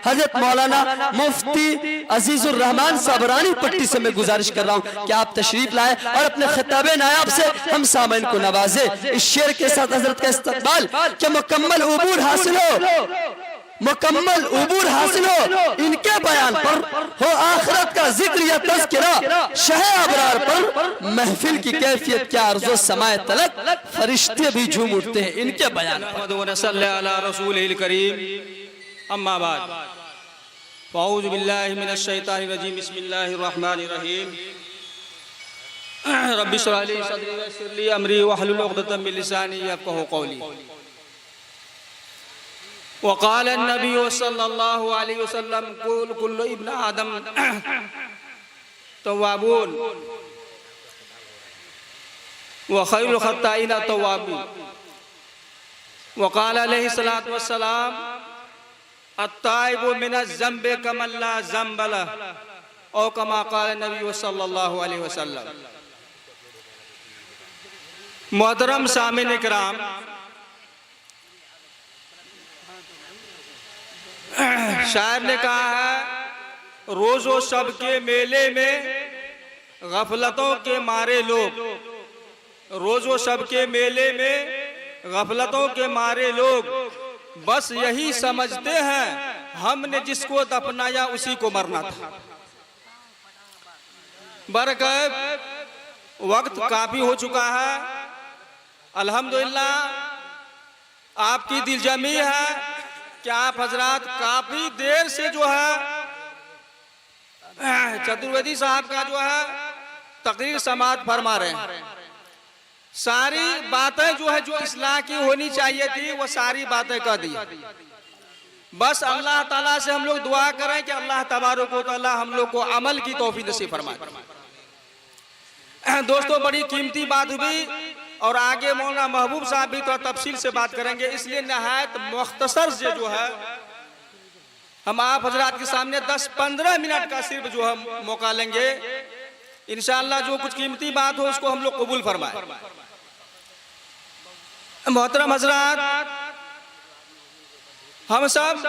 हजरत मौलाना मुफ्ती अजीजुर रहमान साबरानी पट्टी से मैं गुजारिश कर रहा हूँ कि आप तशरीफ लाए और अपने खिताब नायाब से हम सामईन को नवाजे। इस शेर के साथ हजरत का इस्तकबाल कि मुकम्मल उबूर हासिल हो, मुकम्मल उबूर हासिल हो इनके बयान पर, हो आखिरत का जिक्र या तज़किरा शह अबरार पर, महफिल की कैफियत क्या अर्ज़ो समाए तलक, फरिश्ते भी झूम उठते हैं इनके बयान पर। रसूलिल करीम, अम्मा बाद, अऊज़ु बिल्लाहि मिनश शैतानिर रजीम, बिस्मिल्लाहिर रहमानिर रहीम, रब्बि इश्रह ली सदरी वयस्सिर ली अमरी वहलुल उक़दतम मिन लिसानी यफ़क़हू क़ौली। वक़ाल नबी सल्लल्लाहु अलैहि वसल्लम कुल्लु इब्न आदम तव्वाबून व खैरुल ख़त्ताईन तव्वाबून। वक़ाल अलैहि सलातु वस्सलाम अत्ताइबु मिनज़ ज़ंबि कमन ला ज़ंब लहु औ कमा क़ाल नबी सल्लल्लाहु अलैहि वसल्लम। मोहतरम सामिन इकराम, शायर ने कहा है रोजो सबके मेले में गफलतों के मारे लोग, रोजो सबके मेले में गफलतों के मारे लोग बस यही समझते हैं हमने जिसको दफनाया उसी को मरना था। बरकत वक्त काफी हो चुका है, अल्हम्दुलिल्लाह आपकी दिलजमी है कि आप हजरात काफी देर से जो है चतुर्वेदी साहब का जो है तकरीर समात फरमा रहे हैं। सारी बातें जो है जो इस्लाह की होनी चाहिए थी वो सारी बातें कह दी। बस अल्लाह ताला से हम लोग दुआ करें कि अल्लाह तबारक व तआला हम लोग को अमल की तौफीक नसीब फरमाए। दोस्तों बड़ी कीमती बात हुई और आगे मौलाना महबूब साहब भी तो तफसील से बात करेंगे, इसलिए नहायत मुख्तसर से जो है हम आप हजरात के सामने 10-15 मिनट का सिर्फ जो हम मौका लेंगे। इंशाअल्लाह जो कुछ कीमती बात हो उसको हम लोग कबूल फरमाए। मोहतरम हजरात, हम सब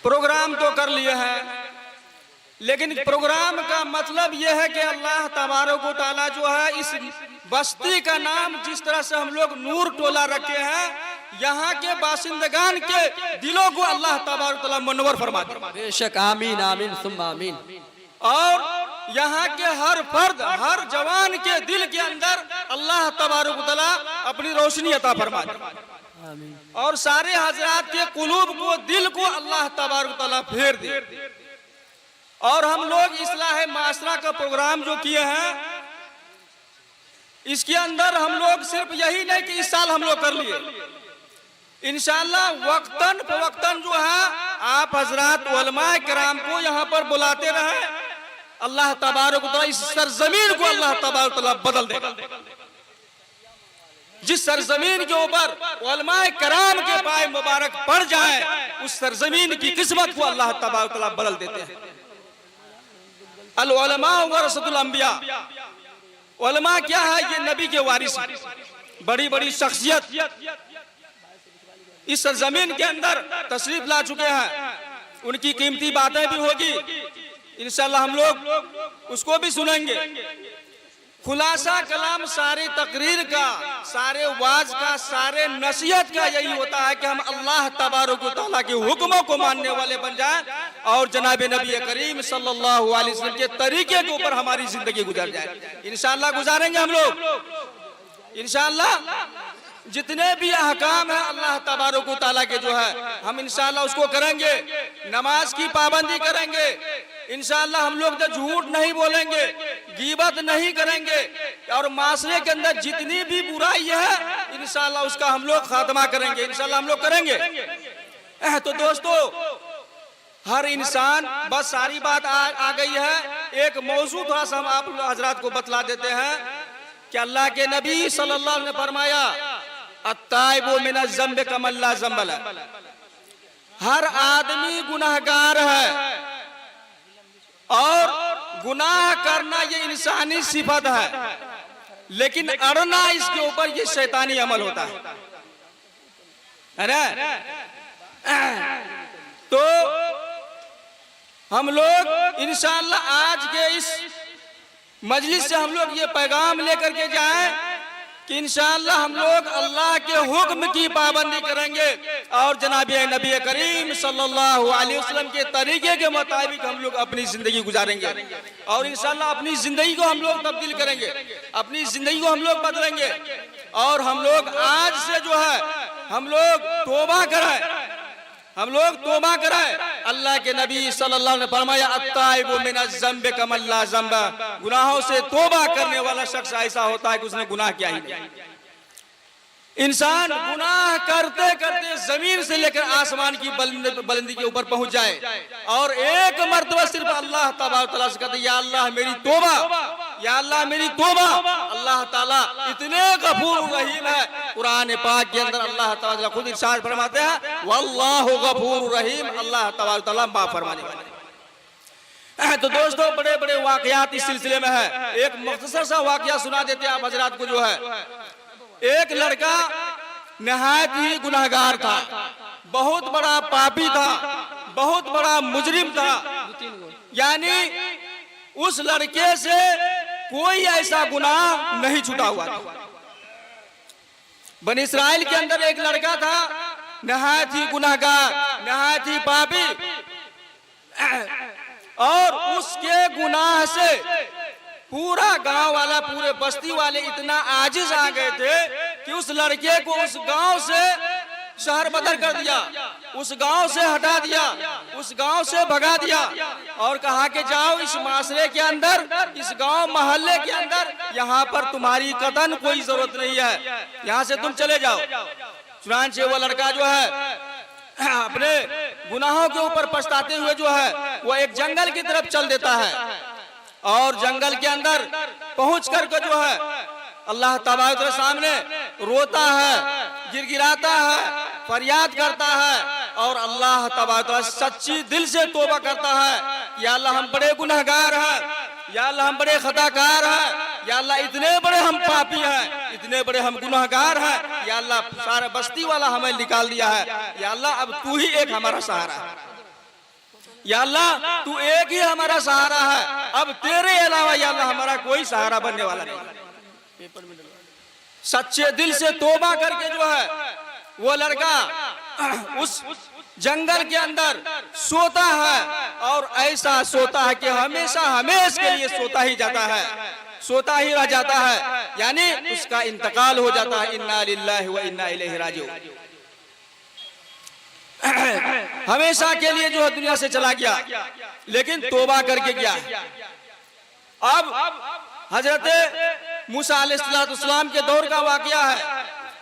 प्रोग्राम तो कर लिए हैं, लेकिन प्रोग्राम का मतलब यह है कि अल्लाह तबारक व तआला जो है इस बस्ती का नाम जिस तरह से हम लोग नूर टोला रखे हैं, यहाँ के बासिंदगान के दिलों को अल्लाह तबारक व तआला मुनव्वर फरमा दे। बेशक, आमीन आमीन सुम्मा आमीन। और यहाँ के हर फर्द हर जवान के दिल के अंदर अल्लाह तबारक व तआला अपनी रोशनी अता फरमा दे और सारे हजरात के कुलूब को दिल को अल्लाह तबारक व तआला फेर दे। और हम लोग इस्लाह माशरा का प्रोग्राम जो किए हैं इसके अंदर हम लोग सिर्फ यही नहीं कि इस साल हम लोग कर लिए, इंशाअल्लाह वक्तन फवक्तन जो है आप हजरात उलमाए किराम को यहाँ पर बुलाते रहे। अल्लाह तबारक व तआला इस सरजमीन को अल्लाह तबारक व तआला बदल देगा। जिस सरजमीन के ऊपर उलमाए किराम के पाए मुबारक पड़ जाए उस सरजमीन की किस्मत को अल्लाह तबारक व तआला बदल देते हैं। अल उलमा वरसतुल अंबिया, उलमा क्या है? ये नबी के वारिस, बड़ी बड़ी शख्सियत इस सरजमीन के अंदर तशरीफ ला चुके हैं, उनकी कीमती बातें भी होगी इंशाअल्लाह, हम लोग उसको भी सुनेंगे। खुलासा कलाम सारे तकरीर का, सारे वाज का, सारे नसीहत का यही होता है कि हम अल्लाह तबारक व तआला के हुक्मों को मानने वाले बन जाएं और जनाब नबी करीम सल्लल्लाहु अलैहि वसल्लम के तरीके के ऊपर हमारी जिंदगी गुजर जाए। इंशाअल्लाह गुजारेंगे हम लोग इंशाअल्लाह। जितने भी अहकाम है अल्लाह तबारक व तआला के जो है हम इंशाअल्लाह उसको करेंगे। नमाज की पाबंदी करेंगे इंशाअल्लाह। हम लोग तो झूठ नहीं बोलेंगे, गीबत नहीं करेंगे और माशरे के अंदर जितनी भी बुराई है इंशाअल्लाह उसका हम लोग खात्मा करेंगे, इंशाअल्लाह हम लोग करेंगे। तो दोस्तों हर इंसान, बस सारी बात आ गई है। एक मौजू थोड़ा सा हम आप हजरात को बतला देते हैं कि अल्लाह के नबी सल्लल्लाहु अलैहि वसल्लम ने फरमाया अत्ताइबु मिनज़ ज़ंबि कमन ला ज़ंब लहु। हर आदमी गुनाहगार है और गुनाह करना ये इंसानी सिफत है, लेकिन अड़ना इसके ऊपर ये शैतानी अमल होता है ना। तो हम लोग इंशाअल्लाह आज के इस मजलिस से हम लोग ये पैगाम लेकर के जाएं कि इंशाअल्लाह हम लोग अल्लाह के हुक्म की पाबंदी करेंगे और जनाब नबी करीम सल्लल्लाहु अलैहि वसल्लम के तरीके के मुताबिक हम लोग अपनी जिंदगी गुजारेंगे और इंशाअल्लाह अपनी जिंदगी को हम लोग तब्दील करेंगे, अपनी जिंदगी को हम लोग बदलेंगे। और हम लोग आज से जो है हम लोग तौबा कराएं, हम लोग तौबा कराएं। अल्लाह के नबी सल्लल्लाहु अलैहि वसल्लम ने फरमाया अत्ताइबु मिनज़ ज़म्बि कमन ला ज़म्बा, गुनाहों से तौबा करने वाला शख्स ऐसा होता है कि उसने गुनाह किया ही नहीं। इंसान गुनाह करते करते जमीन से लेकर आसमान की बुलंदी के ऊपर पहुंच जाए और एक मर्तबा सिर्फ अल्लाह तबारक तआला से कहते या अल्लाह मेरी तौबा, या अल्लाह मेरी तौबा। अल्लाह ताला इतने गफूर रहीम है, कुरान पाक के अंदर अल्लाह ताला खुद इरशाद फरमाते हैं वल्लाहु गफूर रहीम, अल्लाह तबारक तआला माफ फरमाने वाले। तो दोस्तों बड़े बड़े वाकयात इस सिलसिले में है। एक मुख्तसर सा वाकया सुना देते हैं आप हजरात को। जो है एक लड़का नहायत ही गुनहगार था, बहुत बड़ा पापी था, बहुत बड़ा मुजरिम था, यानी उस लड़के से कोई ऐसा गुनाह नहीं छूटा हुआ था। बनी इस्राइल के अंदर एक लड़का था नहायत ही गुनहगार, नहायत ही पापी, और उसके गुनाह से पूरा गांव वाला, पूरे बस्ती वाले इतना आजिज आ गए थे कि उस लड़के को उस गांव से शहर बदर कर दिया, उस गांव से हटा दिया, उस गांव से भगा दिया और कहा कि जाओ इस माशरे के अंदर, इस गांव मोहल्ले के अंदर, यहाँ पर तुम्हारी कतन कोई जरूरत नहीं है, यहाँ से तुम चले जाओ। चुनांचे वो लड़का जो है अपने गुनाहों के ऊपर पछताते हुए जो है वो एक जंगल की तरफ चल देता है और जंगल के अंदर पहुंच करके जो है अल्लाह तबारक के सामने रोता है, गिड़गिड़ाता है, फरियाद करता है और अल्लाह तबारक सच्ची दिल से तौबा करता है या अल्लाह हम बड़े गुनहगार हैं, या अल्लाह हम बड़े खताकार हैं, या अल्लाह इतने बड़े हम पापी हैं, इतने बड़े हम गुनहगार हैं, या अल्लाह सारा बस्ती वाला हमें निकाल दिया है, या अल्लाह अब तू ही एक हमारा सहारा है, या अल्लाह तू एक ही हमारा सहारा है, अब तेरे अलावा या अल्लाह हमारा कोई सहारा बनने वाला नहीं। सच्चे दिल से तौबा करके जो है वो लड़का उस जंगल के अंदर सोता है और ऐसा सोता है कि हमेशा हमेशा के लिए सोता ही जाता है, सोता ही रह जाता है, यानी उसका इंतकाल हो जाता है। इन्ना लिल्लाहि व इन्ना इलैहि राजिऊन, हमेशा के लिए जो है दुनिया से चला गया, लेकिन तौबा करके गया। अब हजरत मूसा अलैहिस्सलाम के दौर का वाकया है।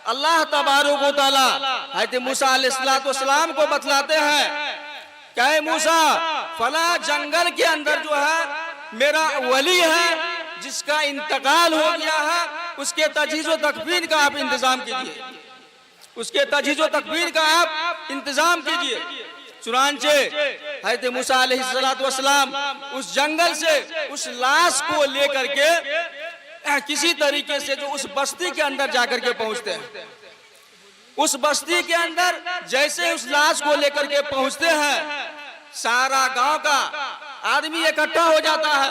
अल्लाह तबारक व तआला हजरत मूसा अलैहिस्सलाम को बतलाते हैं कि मूसा फला जंगल के अंदर जो है मेरा वली है जिसका इंतकाल हो गया है, उसके तजहीज़ व तकफीन का आप इंतजाम कीजिए, उसके तजहीज़ व तकफीन का आप इंतजाम कीजिए। चुनांचे हजरत मूसा अलैहिस्सलाम उस जंगल से उस लाश को लेकर के किसी तरीके से जो उस बस्ती के अंदर जाकर के पहुंचते हैं। उस बस्ती के अंदर जैसे उस लाश को लेकर के पहुंचते हैं, सारा गांव का आदमी इकट्ठा हो जाता है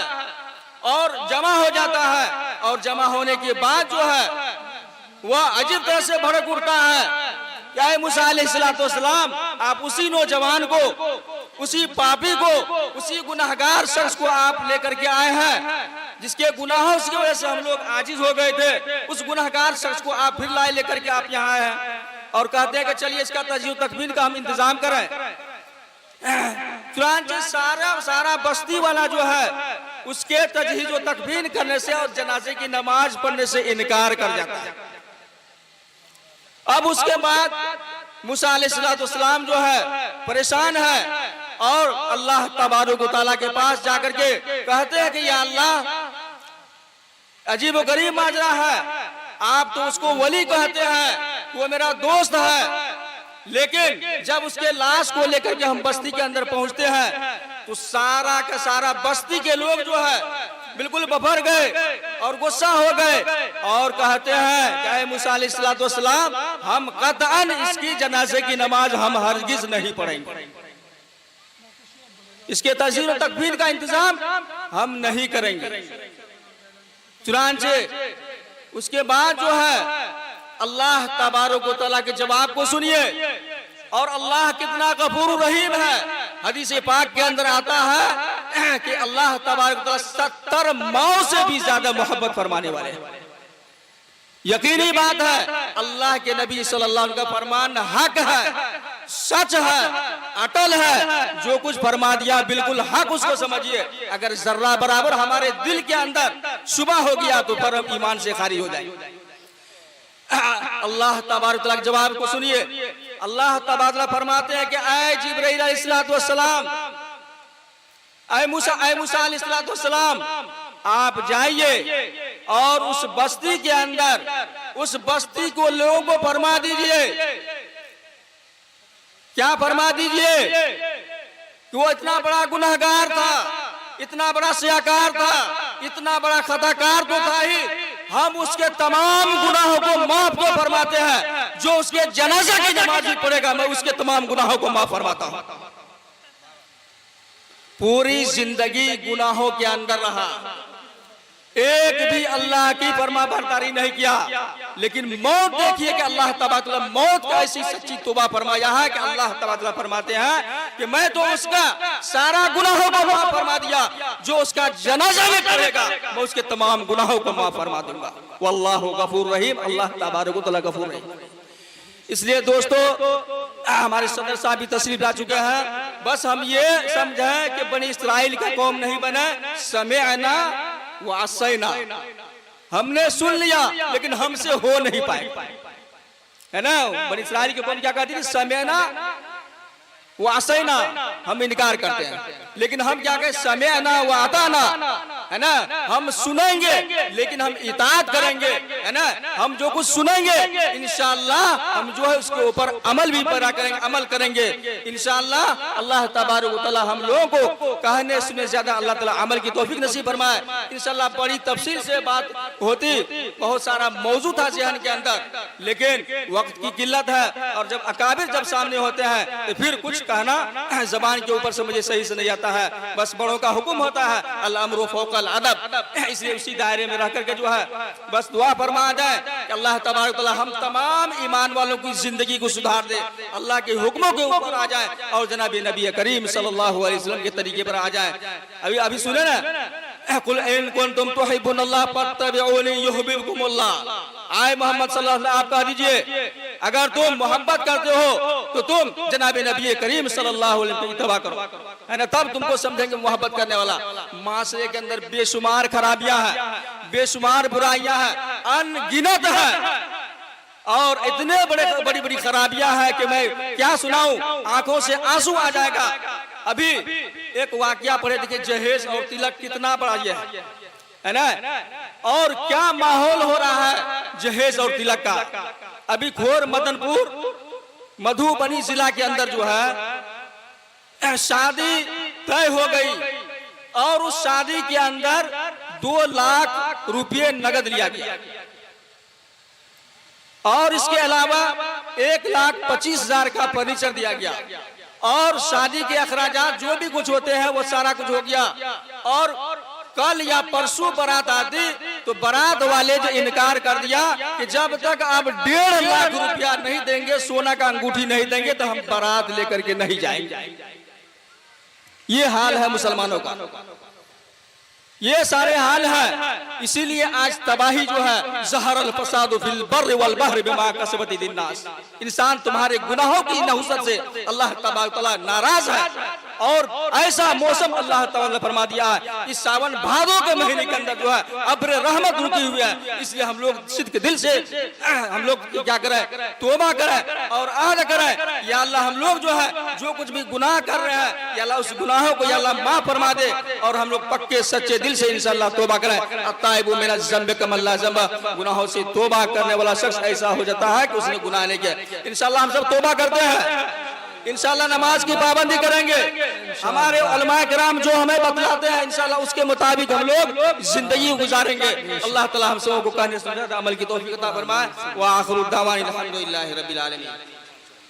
और जमा हो जाता है, और जमा होने के बाद जो है वह अजीब तरह से भड़क उठता है। क्या है मूसा अलैहिस्सलाम, आप उसी नौजवान को, उसी पापी को, उसी गुनाहगार शख्स को आप लेकर के आए हैं जिसके गुनाहों की वजह से हम लोग आजिज हो गए थे, उस गुनाहगार शख्स को आप फिर लाए लेकर के आप यहाँ आए हैं और कहते हैं कि चलिए इसका तजहीज़ तकमील का हम इंतजाम करें। चुनांचे सारा बस्ती वाला जो है उसके तजहीज़ व तकमील करने से और जनाजे की नमाज पढ़ने से इनकार कर जाता है। अब उसके बाद मूसा अलैहिस्सलाम जो है परेशान है और अल्लाह तबारक व तआला के पास जाकर के कहते हैं कि या अल्लाह अजीब व गरीब माजरा है, आप तो उसको वली कहते हैं, वो मेरा दोस्त है, लेकिन जब उसके लाश को लेकर के हम बस्ती के अंदर पहुंचते हैं तो सारा का सारा बस्ती के लोग जो है बिल्कुल बफर गए और गुस्सा हो गए और कहते हैं क्या मूसा अलैहिस्सलाम, हम कतअन इसकी जनाजे की नमाज हम हरगिज नहीं पढ़ेंगे। इसके तस्वीर और तकफीर का इंतजाम हम नहीं करेंगे। चुनांचे उसके बाद जो है अल्लाह तबारक व तआला के जवाब को सुनिए। और अल्लाह कितना गफूर रहीम है। हदीस पाक के अंदर आता है कि अल्लाह तबारक व तआला 70 मौ से भी ज्यादा मोहब्बत फरमाने वाले हैं। यकीनी बात है अल्लाह के नबी सल्लल्लाहु अलैहि वसल्लम का फरमान हक है, सच है, अटल है। जो कुछ फरमा दिया बिल्कुल हक, उसको समझिए। अगर जर्रा बराबर हमारे दिल के अंदर शुबह हो गया तो पर हम ईमान से खारिज हो जाएंगे। अल्लाह तबारक व तआला के जवाब को सुनिए। अल्लाह तबारक व तआला फरमाते हैं कि ऐ जिब्राईल अलैहिस्सलातु वस्सलाम, ऐ मूसा अलैहिस्सलातु वस्सलाम, आप जाइए और उस बस्ती के अंदर उस बस्ती को लोगों को फरमा दीजिए। क्या फरमा दीजिए कि वो इतना बड़ा गुनहगार था, इतना बड़ा सियाकार था, इतना बड़ा खताकार तो था ही, हम उसके तमाम गुनाहों को माफ को फरमाते हैं। जो उसके जनाजा की नमाज भी पढ़ेगा मैं उसके तमाम गुनाहों को माफ फरमाता हूं। पूरी जिंदगी गुनाहों के अंदर रहा, एक भी अल्लाह की फरमाबरदारी नहीं किया, लेकिन मौत देखिए कि अल्लाह तबारक व तआला मौत का ऐसी सच्ची तौबा फरमाया है कि अल्लाह तबारक व तआला फरमाते हैं कि मैं तो उसका सारा गुनाहों को माफ फरमा दिया, जो उसका जनाजा में पड़ेगा मैं उसके तमाम गुनाहों को माफ फरमा दूंगा। वल्लाहु गफूर रहीम, अल्लाह तबारक व तआला गफूर रहीम। इसलिए दोस्तों हमारे सदर साहब भी तशरीफ ला चुके हैं। बस हम ये समझें कि बनी इस्राइल का कौम नहीं बने, समेअना व असैना, हमने सुन लिया लेकिन हमसे हो नहीं पाए, है ना। बनी इस्राइल की कौम क्या कहती थी? समेअना व असैना, हम इनकार करते हैं, लेकिन हम क्या कहें? समेअना व अताना, है ना। हम सुनेंगे लेकिन हम इताअत करेंगे, है ना। हम जो कुछ सुनेंगे इंशाअल्लाह हम जो है उसके ऊपर अमल भी पैदा करेंगे, अमल करेंगे इंशाअल्लाह। अल्लाह तबारक व तआला हम लोगों को कहने सुने ज्यादा अल्लाह ताला अमल की तौफीक नसीब फरमाए इंशाअल्लाह। बड़ी तफसील से बात होती, बहुत सारा मौजू था ज़हन के अंदर, लेकिन वक्त की किल्लत है और जब अकाबिर जब सामने होते हैं तो फिर कुछ कहना जबान के ऊपर से मुझे सही से नहीं आता है। बस बड़ों का हुक्म होता है, अल अम्रु फौकल अदब, इसलिए उसी दायरे में रह करके जो है बस दुआ फरमा जाए कि अल्लाह तबारक व तआला हम तमाम ईमान वालों की जिंदगी को सुधार दे, अल्लाह के हुक्मों के ऊपर आ जाए और जनाब नबी करीम सल्लल्लाहु अलैहि वसल्लम के तरीके पर आ जाए। अभी सुने ना, कुल इन कुंतुम तुहिब्बुनल्लाह फत्तबिऊनी युहिब्बुकुमुल्लाह। आए मोहम्मद सल्लल्लाहु अलैहि वसल्लम आप कह दीजिए अगर तुम मोहब्बत करते हो तो तुम जनाब नबी करीम सल्लल्लाहु अलैहि वसल्लम की इत्तबा करो, है ना। तब तुमको समझेंगे मोहब्बत करने वाला। माशरे के अंदर बेशुमार खराबियां हैं, बेशुमार बुराइयां हैं, अनगिनत है और इतने बड़ी बड़ी खराबियां हैं कि मैं क्या सुनाऊं, आंखों से आंसू आ जाएगा। अभी एक वाकया पढ़े देखिए, जहेज और तिलक कितना बड़ा ये है ना, और क्या माहौल हो रहा है जहेज और तिलक का। अभी खोर मदनपुर मधुबनी जिला के अंदर जो है शादी तय हो गई और उस शादी के अंदर 2 लाख रुपये नगद लिया गया और इसके अलावा 1,25,000 का फर्नीचर दिया गया और शादी के अखराजात जो भी कुछ होते हैं वो सारा कुछ हो गया। और कल या परसों बारात आती तो बारात वाले जो इनकार कर दिया कि जब तक आप 1.5 लाख रुपया नहीं देंगे, सोना का अंगूठी नहीं देंगे तो हम बारात लेकर के नहीं जाएंगे। ये हाल है मुसलमानों का, ये सारे हाल है। इसीलिए आज तबाही जो है, ज़हरल फसादु फिल बर्रि वल बहरि बिमा कसबत लिन्नास, इंसान तुम्हारे गुनाहों की नहुसत से अल्लाह तबारक व तआला नाराज है। और ऐसा मौसम अल्लाह ताला ने फरमा दिया है इस सावन भादों के महीने के अंदर जो है अब्र रहमत रुकी हुई है। इसलिए हम लोग सिद्क दिल से हम लोग क्या करें, तौबा करें और आद करें, या अल्लाह हम लोग जो है जो कुछ भी गुनाह कर रहे हैं या अल्लाह उस गुनाहों को या अल्लाह माफ फरमा दे और हम लोग पक्के सच्चे दिल से इंशाअल्लाह तौबा करें। अत्ताइबु मिनज़ ज़ंबि कमन ला ज़ंब, गुनाहों से तौबा करने वाला शख्स ऐसा हो जाता है कि उसने गुनाह नहीं किया। इंशाअल्लाह हम सब तौबा करते हैं, इंशाअल्लाह नमाज की पाबंदी करेंगे, हमारे उलमाए किराम जो हमें बतलाते हैं इंशाअल्लाह उसके मुताबिक हम लोग जिंदगी गुजारेंगे। अल्लाह ताला हम सबको कहने सुनने अमल की तौफीक अता फरमाए। व आखिरु दावाना अल्हम्दुलिल्लाहि रब्बिल आलमीन।